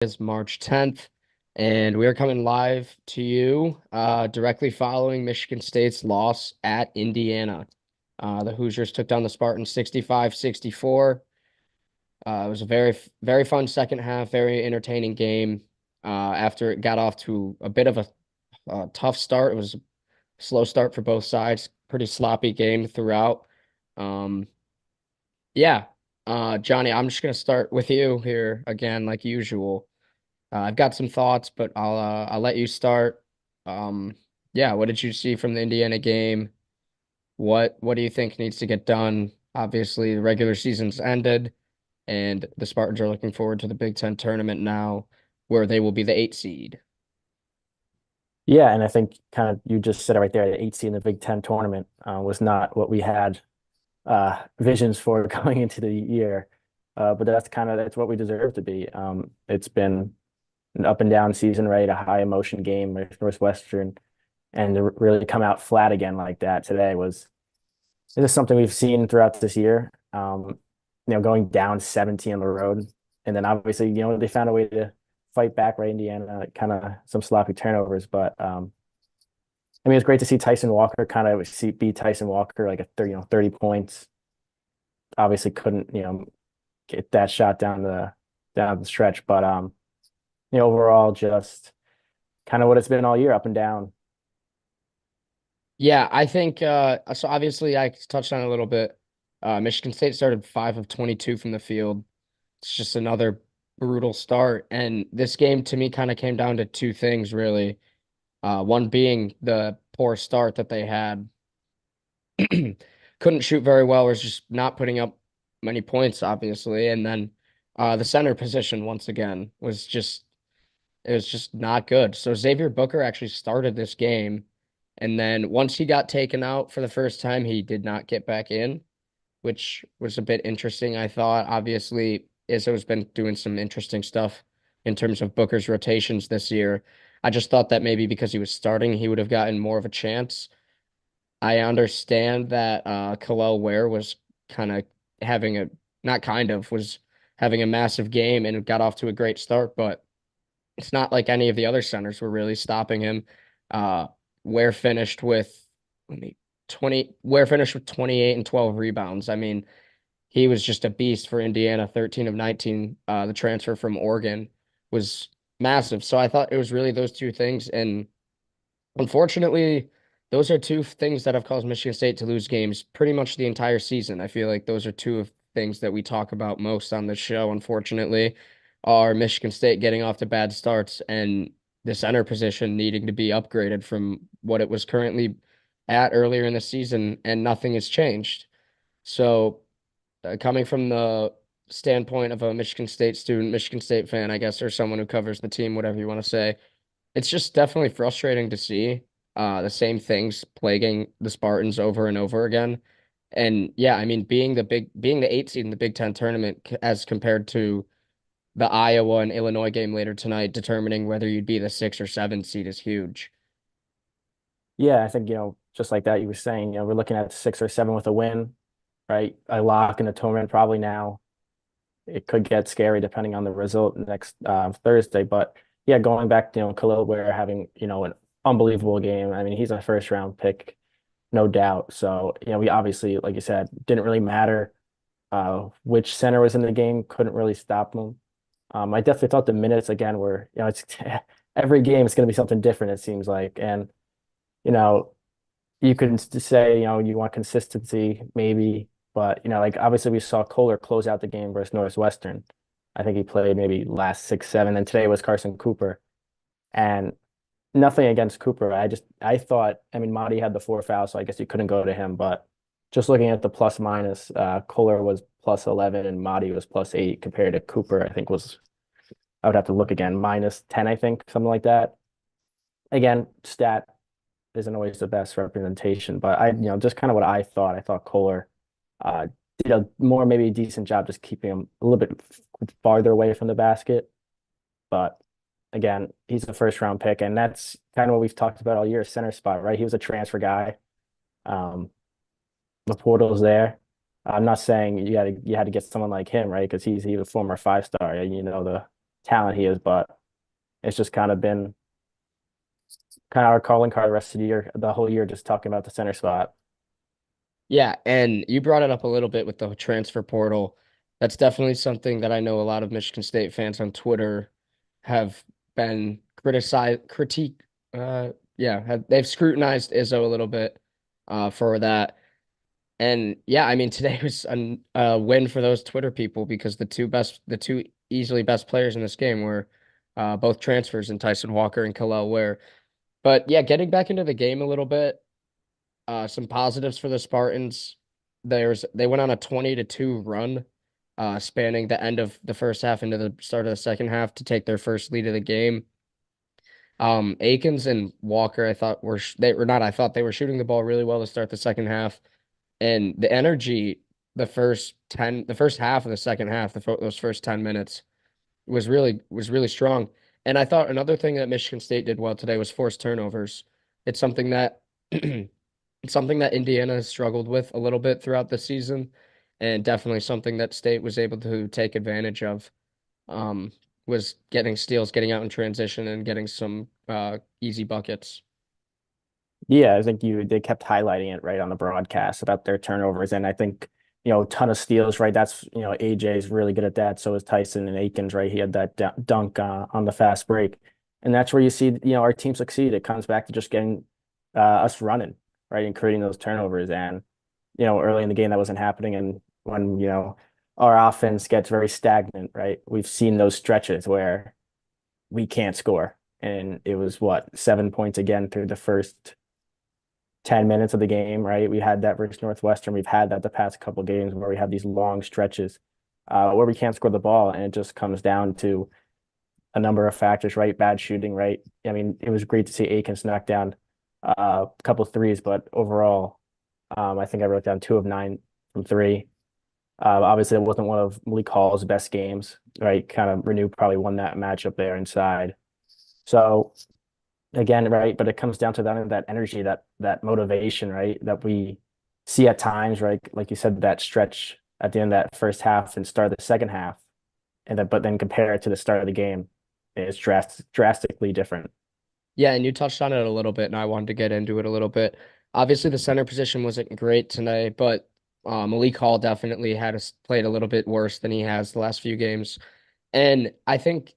Is March 10th, and we are coming live to you directly following Michigan State's loss at Indiana. The Hoosiers took down the Spartans 65-64. It was a very fun second half, very entertaining game. After it got off to a bit of a tough start, it was a slow start for both sides, pretty sloppy game throughout. Um, yeah, Johnny, I'm just gonna start with you here again, like usual. I've got some thoughts, but I'll let you start. Um, yeah, what did you see from the Indiana game? What do you think needs to get done? Obviously, the regular season's ended, and the Spartans are looking forward to the Big Ten tournament now, where they will be the 8 seed. Yeah, and I think kind of you just said it right there. The 8 seed in the Big Ten tournament was not what we had visions for going into the year, but that's what we deserve to be. It's been an up and down season, right? A high emotion game with Northwestern, and to really come out flat again like that today was this is something we've seen throughout this year. Going down 17 on the road, and then obviously they found a way to fight back, right? Indiana, kind of some sloppy turnovers, but I mean, it's great to see Tyson Walker kind of see beat Tyson Walker like a 30 points. Obviously couldn't, get that shot down the stretch, but overall just kind of what it's been all year, up and down. Yeah, I think so. Obviously, I touched on it a little bit. Michigan State started 5 of 22 from the field. It's just another brutal start. And this game to me kind of came down to two things, really. One being the poor start that they had. Couldn't shoot very well, was just not putting up many points, obviously. And then the center position, once again, it was just not good. So Xavier Booker actually started this game. And then once he got taken out for the first time, he did not get back in, which was a bit interesting, I thought. Obviously, Izzo's been doing some interesting stuff in terms of Booker's rotations this year. I just thought that maybe because he was starting, he would have gotten more of a chance. I understand that Khalil Ware was kind of having a not kind of was having a massive game and got off to a great start, but it's not like any of the other centers were really stopping him. Uh, Ware finished with let me 20 Ware finished with 28 and 12 rebounds. I mean, he was just a beast for Indiana, 13 of 19. The transfer from Oregon was massive. So I thought it was really those two things. And unfortunately, those are two things that have caused Michigan State to lose games pretty much the entire season. I feel like those are two of things that we talk about most on this show, unfortunately, are Michigan State getting off to bad starts and the center position needing to be upgraded from what it was currently at earlier in the season, and nothing has changed. So coming from the standpoint of a Michigan State student, Michigan State fan, I guess, or someone who covers the team, whatever you want to say, it's just definitely frustrating to see the same things plaguing the Spartans over and over again. And yeah, I mean, being the 8 seed in the Big Ten tournament as compared to the Iowa and Illinois game later tonight, determining whether you'd be the 6 or 7 seed is huge. Yeah, I think, just like that you were saying, we're looking at 6 or 7 with a win, right? A lock in the tournament probably now. It could get scary depending on the result next Thursday. But yeah, going back, Khalil Ware having, an unbelievable game. I mean, he's a first round pick, no doubt. So, we obviously, like you said, didn't really matter which center was in the game, couldn't really stop them. I definitely thought the minutes again were, it's every game is going to be something different, it seems like. And, you know, you can say, you want consistency, maybe, but like obviously we saw Kohler close out the game versus Northwestern. I think he played maybe last 6, 7, and today was Carson Cooper. And nothing against Cooper. I thought, I mean, Marty had the 4 fouls, so I guess you couldn't go to him. But just looking at the plus minus, Kohler was plus 11 and Marty was plus 8 compared to Cooper. I think was I would have to look again, minus 10, I think, something like that. Again, stat isn't always the best representation, but just kind of what I thought. I thought Kohler uh, did a more maybe decent job just keeping him a little bit farther away from the basket. But again, he's a first round pick, and that's kind of what we've talked about all year, center spot, right? He was a transfer guy. Um, the portal's there. I'm not saying you had to get someone like him, right? Because he's a former 5 star. The talent he is, but it's just kind of been kind of our calling card the rest of the year, the whole year, just talking about the center spot. Yeah, and you brought it up a little bit with the transfer portal. That's definitely something that I know a lot of Michigan State fans on Twitter have been yeah, they've scrutinized Izzo a little bit for that. And yeah, I mean today was a win for those Twitter people because the two easily best players in this game were both transfers in Tyson Walker and Kalel Ware. But yeah, getting back into the game a little bit, some positives for the Spartans. They went on a 20-2 run, spanning the end of the first half into the start of the second half to take their first lead of the game. Akins and Walker, I thought they were not. I thought they were shooting the ball really well to start the second half, and the energy the first half of the second half, those first 10 minutes was really strong. And I thought another thing that Michigan State did well today was force turnovers. It's something that it's something that Indiana has struggled with a little bit throughout the season, and definitely something that State was able to take advantage of. Um, was getting steals, getting out in transition, and getting some easy buckets. Yeah, I think they kept highlighting it right on the broadcast about their turnovers, and I think a ton of steals, right? That's AJ is really good at that. So is Tyson and Akins, right? He had that dunk on the fast break, and that's where you see our team succeed. It comes back to just getting us running, right, and creating those turnovers. And early in the game that wasn't happening, and when our offense gets very stagnant, right? We've seen those stretches where we can't score, and it was what 7 points again through the first 10 minutes of the game, right? We had that versus Northwestern. We've had that the past couple games where we have these long stretches where we can't score the ball, and it just comes down to a number of factors, right? Bad shooting, right? I mean, it was great to see Akins knock down a couple of threes, but overall, I think I wrote down 2 of 9 from three. Obviously, it wasn't one of Malik Hall's best games, right? Kind of Renew probably won that matchup there inside. So again, right? But it comes down to that energy, that motivation, right? That we see at times, right? Like you said, that stretch at the end of that first half and start of the second half, but then compare it to the start of the game, it's drastically different. Yeah, and you touched on it a little bit, and I wanted to get into it a little bit. Obviously, the center position wasn't great tonight, but Malik Hall definitely played a little bit worse than he has the last few games. And I think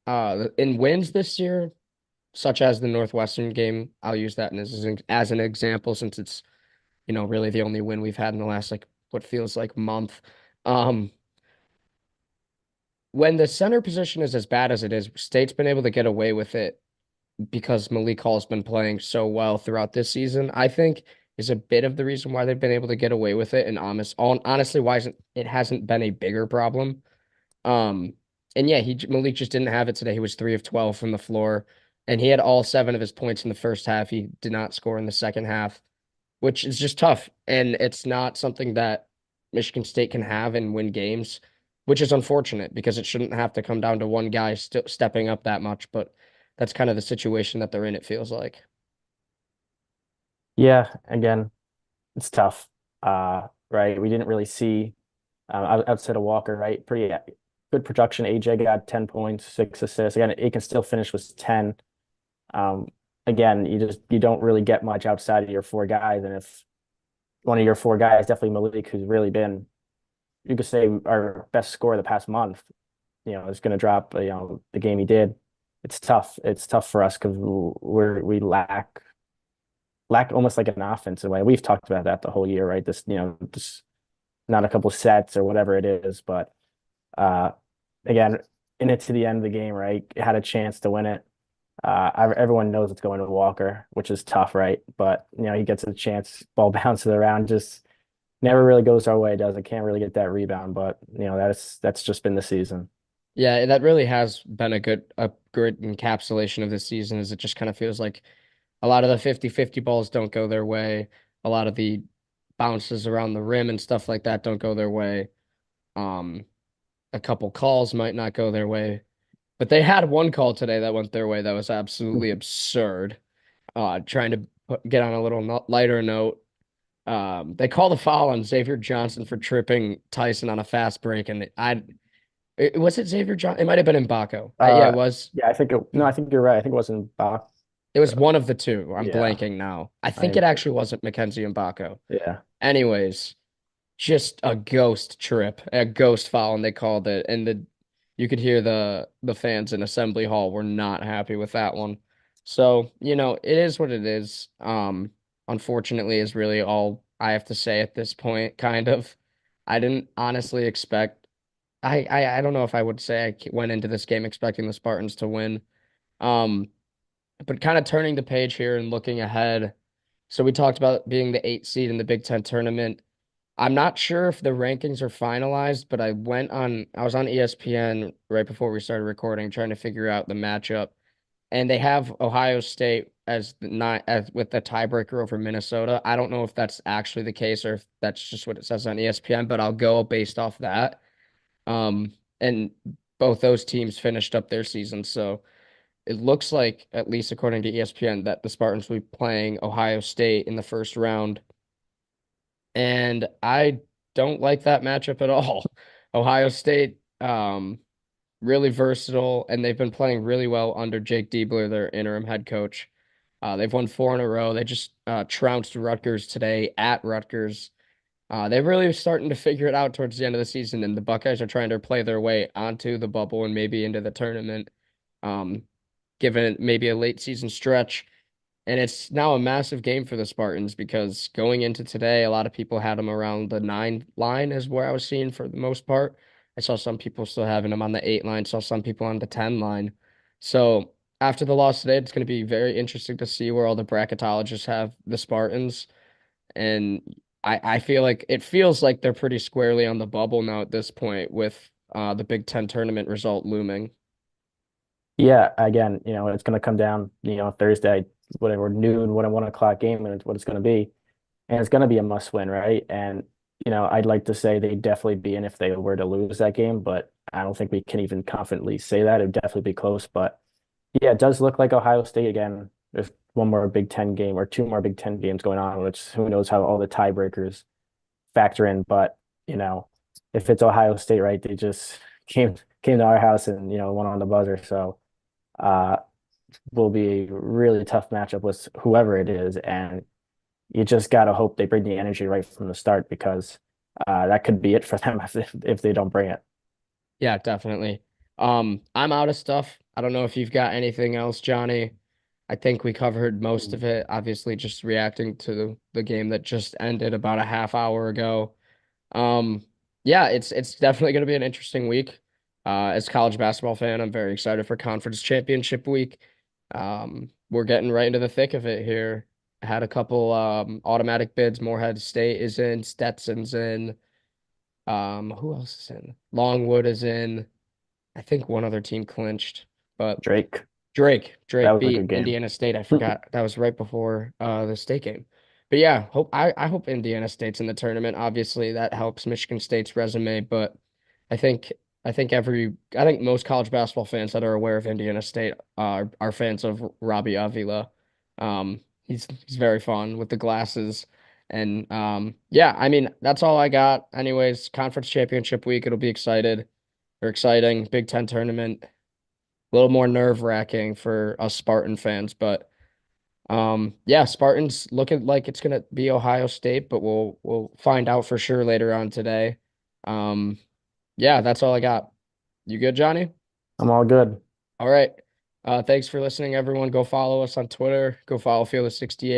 in wins this year, such as the Northwestern game, I'll use that as an example since it's, really the only win we've had in the last like what feels like month. Um, when the center position is as bad as it is, State's been able to get away with it because Malik Hall's been playing so well throughout this season, I think is a bit of the reason why they've been able to get away with it. And honestly, why isn't it hasn't been a bigger problem. Um, and yeah, Malik just didn't have it today. He was 3 of 12 from the floor, and he had all 7 of his points in the first half. He did not score in the second half, which is just tough. And it's not something that Michigan State can have and win games, which is unfortunate because it shouldn't have to come down to one guy stepping up that much. But that's kind of the situation that they're in, it feels like. Yeah, again, it's tough. Right. We didn't really see outside of Walker, right? Pretty good production. AJ got 10 points, 6 assists. Again, Aiken still finished with 10. Um, again, you don't really get much outside of your four guys. And if one of your four guys, definitely Malik, who's really been, you could say, our best scorer the past month, is going to drop, the game he did. It's tough. It's tough for us because we lack almost like an offensive way. We've talked about that the whole year, right? Just not a couple sets or whatever it is, but uh, again, in it to the end of the game, right? Had a chance to win it. Everyone knows it's going to Walker, which is tough, right? But he gets a chance, ball bounces around, just never really goes our way, does it? Can't really get that rebound, but that's just been the season. Yeah, that really has been a good encapsulation of this season, is it just kind of feels like a lot of the 50-50 balls don't go their way. A lot of the bounces around the rim and stuff like that don't go their way. Um, a couple calls might not go their way. But they had one call today that went their way that was absolutely absurd. Trying to get on a little lighter note, they called a foul on Xavier Johnson for tripping Tyson on a fast break, and Was it Xavier John? It might have been Mbako. Yeah, it Uh, was. yeah, I think no, I think you're right. I think it was in Bach. It was one of the two. I'm Yeah, blanking now. I think I it actually wasn't Mackenzie Mbako. yeah. Anyways, just a ghost trip, a ghost foul, and they called it. And you could hear the fans in Assembly Hall were not happy with that one. So, it is what it is. Unfortunately, is really all I have to say at this point, kind of. I didn't honestly expect I don't know if I would say went into this game expecting the Spartans to win. Um, but kind of turning the page here and looking ahead. So we talked about being the 8 seed in the Big Ten tournament. I'm not sure if the rankings are finalized, but I was on ESPN right before we started recording, trying to figure out the matchup. And they have Ohio State as the nine as with the tiebreaker over Minnesota. I don't know if that's actually the case or if that's just what it says on ESPN, but I'll go based off that. And both those teams finished up their season, so it looks like, at least according to ESPN, that the Spartans will be playing Ohio State in the first round. And I don't like that matchup at all. Ohio State, really versatile, and they've been playing really well under Jake Diebler, their interim head coach. They've won 4 in a row. They just trounced Rutgers today at Rutgers. They're really starting to figure it out towards the end of the season, and the Buckeyes are trying to play their way onto the bubble and maybe into the tournament, um, given it maybe a late season stretch. And it's now a massive game for the Spartans because going into today, a lot of people had them around the 9 line, is where I was seeing for the most part. I saw some people still having them on the 8 line, saw some people on the 10 line. So after the loss today, it's going to be very interesting to see where all the bracketologists have the Spartans. And I feel like it feels like they're pretty squarely on the bubble now at this point with the Big Ten tournament result looming. Yeah, again, it's going to come down, Thursday, whatever, noon, what a 1 o'clock game, and what it's going to be. And it's going to be a must win, right? And, I'd like to say they'd definitely be in if they were to lose that game, but I don't think we can even confidently say that. It'd definitely be close. But yeah, it does look like Ohio State again. There's one more Big Ten game or two more Big Ten games going on, which who knows how all the tiebreakers factor in. But, you know, if it's Ohio State, right, they just came to our house and, won on the buzzer. So uh will be a really tough matchup with whoever it is. And you just gotta hope they bring the energy right from the start because that could be it for them if they don't bring it. Yeah, definitely. I'm out of stuff. I don't know if you've got anything else, Johnny. I think we covered most of it. Obviously, just reacting to the game that just ended about a half hour ago. Um, yeah, it's definitely going to be an interesting week. As a college basketball fan, I'm very excited for conference championship week. We're getting right into the thick of it here. Had a couple automatic bids. Morehead State is in, Stetson's in. Who else is in? Longwood is in. I think one other team clinched, but Drake, that Drake was a beat good game. Indiana State. I forgot that was right before the state game. But yeah, I hope Indiana State's in the tournament. Obviously, that helps Michigan State's resume, but I think I think most college basketball fans that are aware of Indiana State are fans of Robbie Avila. He's very fun with the glasses. And yeah, I mean, that's all I got. Anyways, conference championship week, it'll be exciting. Big Ten tournament, a little more nerve-wracking for us Spartan fans, but yeah, Spartans looking like it's gonna be Ohio State, but we'll find out for sure later on today. Um, yeah, that's all I got. You good, Johnny? I'm all good. All right. Thanks for listening, everyone. Go follow us on Twitter. Go follow Fearless68.